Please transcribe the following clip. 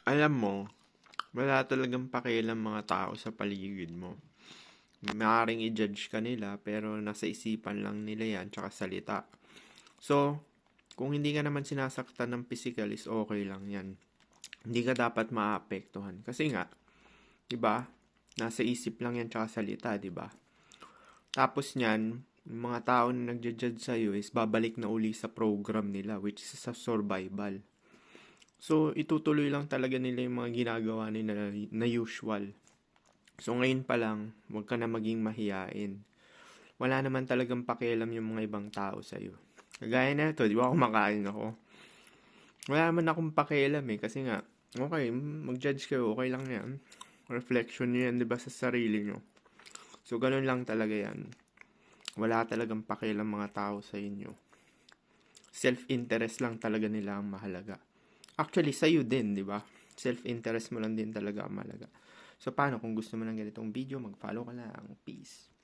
Alam mo, wala talagang pakialam mga tao sa paligid mo. Maaaring i-judge ka nila pero nasa isipan lang nila yan tsaka salita. So, kung hindi ka naman sinasaktan ng physical is okay lang yan. Hindi ka dapat maapektuhan. Kasi nga, 'di ba? Nasa isip lang yan tsaka salita, 'di ba? Tapos niyan, yung mga tao na nagja-judge sa'yo is babalik na uli sa program nila which is sa survival. So, itutuloy lang talaga nila yung mga ginagawa nila na usual. So, ngayon pa lang, huwag ka na maging mahiyain. Wala naman talagang pakialam yung mga ibang tao sa'yo. Kagaya na ito, di ba kumakain ako? Wala naman akong pakialam eh, kasi nga, okay, mag-judge kayo, okay lang yan. Reflection nyo yan, di ba, sa sarili nyo. So, ganun lang talaga yan. Wala talagang pakialam mga tao sa inyo. Self-interest lang talaga nila ang mahalaga. Actually, sa'yo din, di ba? Self-interest mo lang din talaga ang mahalaga. So, paano kung gusto mo ng ganitong video, mag-follow ka lang. Peace.